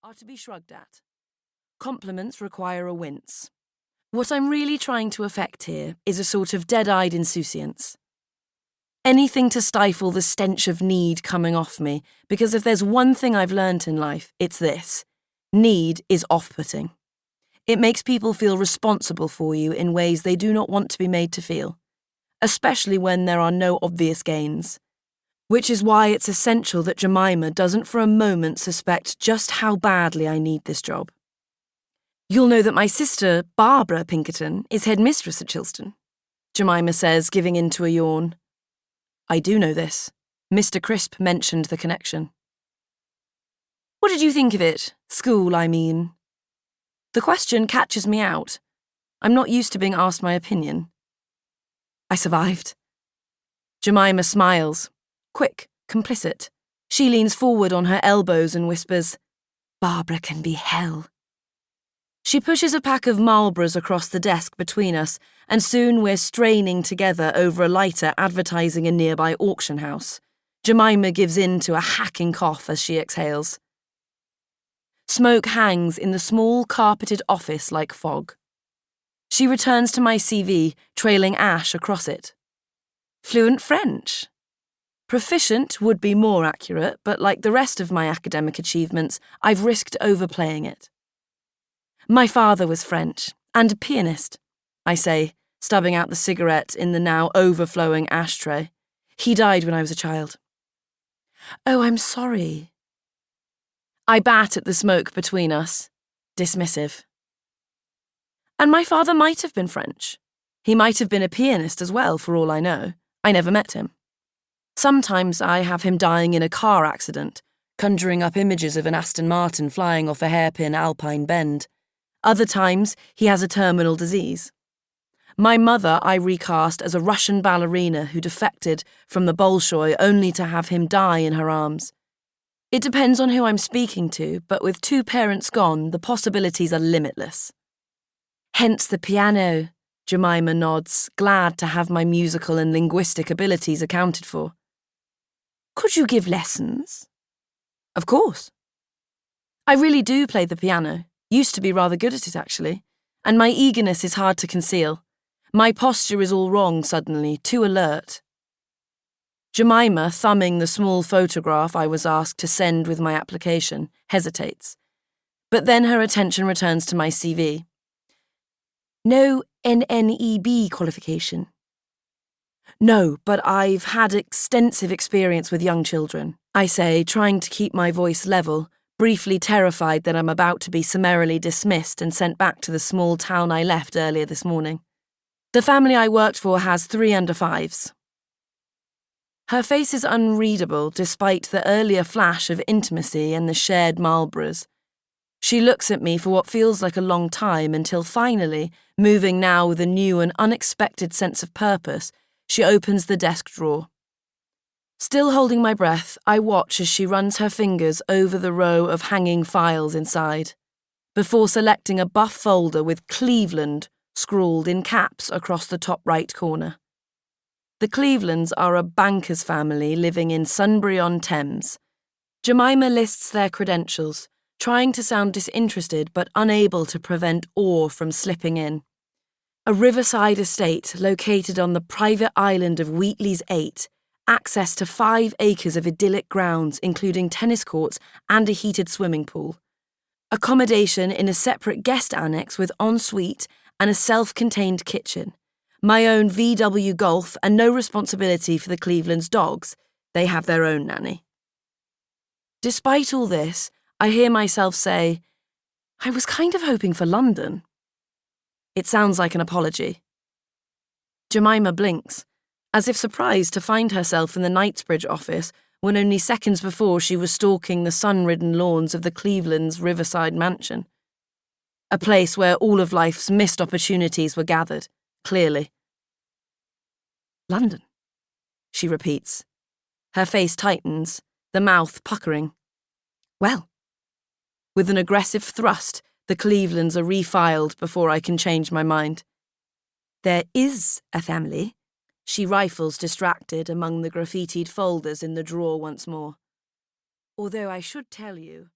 are to be shrugged at. Compliments require a wince. What I'm really trying to effect here is a sort of dead-eyed insouciance. Anything to stifle the stench of need coming off me, because if there's one thing I've learnt in life, it's this. Need is off-putting. It makes people feel responsible for you in ways they do not want to be made to feel, especially when there are no obvious gains. Which is why it's essential that Jemima doesn't for a moment suspect just how badly I need this job. You'll know that my sister, Barbara Pinkerton, is headmistress at Chilston, Jemima says, giving in to a yawn. I do know this. Mr. Crisp mentioned the connection. What did you think of it? School, I mean. The question catches me out. I'm not used to being asked my opinion. I survived. Jemima smiles. Quick, complicit. She leans forward on her elbows and whispers, Barbara can be hell. She pushes a pack of Marlboros across the desk between us, and soon we're straining together over a lighter advertising a nearby auction house. Jemima gives in to a hacking cough as she exhales. Smoke hangs in the small carpeted office like fog. She returns to my CV, trailing ash across it. Fluent French. Proficient would be more accurate, but like the rest of my academic achievements, I've risked overplaying it. My father was French, and a pianist, I say, stubbing out the cigarette in the now overflowing ashtray. He died when I was a child. Oh, I'm sorry. I bat at the smoke between us, dismissive. And my father might have been French. He might have been a pianist as well, for all I know. I never met him. Sometimes I have him dying in a car accident, conjuring up images of an Aston Martin flying off a hairpin alpine bend. Other times, he has a terminal disease. My mother I recast as a Russian ballerina who defected from the Bolshoi only to have him die in her arms. It depends on who I'm speaking to, but with two parents gone, the possibilities are limitless. Hence the piano, Jemima nods, glad to have my musical and linguistic abilities accounted for. Could you give lessons? Of course. I really do play the piano. Used to be rather good at it, actually. And my eagerness is hard to conceal. My posture is all wrong suddenly, too alert. Jemima, thumbing the small photograph I was asked to send with my application, hesitates. But then her attention returns to my CV. No NNEB qualification. No, but I've had extensive experience with young children, I say, trying to keep my voice level, briefly terrified that I'm about to be summarily dismissed and sent back to the small town I left earlier this morning. The family I worked for has 3 under-5s. Her face is unreadable despite the earlier flash of intimacy and the shared Marlboros. She looks at me for what feels like a long time until finally, moving now with a new and unexpected sense of purpose, she opens the desk drawer. Still holding my breath, I watch as she runs her fingers over the row of hanging files inside, before selecting a buff folder with Cleveland scrawled in caps across the top right corner. The Clevelands are a banker's family living in Sunbury-on-Thames. Jemima lists their credentials, trying to sound disinterested but unable to prevent awe from slipping in. A riverside estate located on the private island of Wheatley's 8, access to 5 acres of idyllic grounds including tennis courts and a heated swimming pool. Accommodation in a separate guest annex with ensuite and a self-contained kitchen. My own VW Golf and no responsibility for the Cleveland's dogs. They have their own nanny. Despite all this, I hear myself say, I was kind of hoping for London. It sounds like an apology. Jemima blinks, as if surprised to find herself in the Knightsbridge office when only seconds before she was stalking the sun-ridden lawns of the Cleveland's riverside mansion. A place where all of life's missed opportunities were gathered, clearly. London, she repeats. Her face tightens, the mouth puckering. Well. With an aggressive thrust, the Clevelands are refiled before I can change my mind. There is a family. She rifles distracted among the graffitied folders in the drawer once more. Although I should tell you,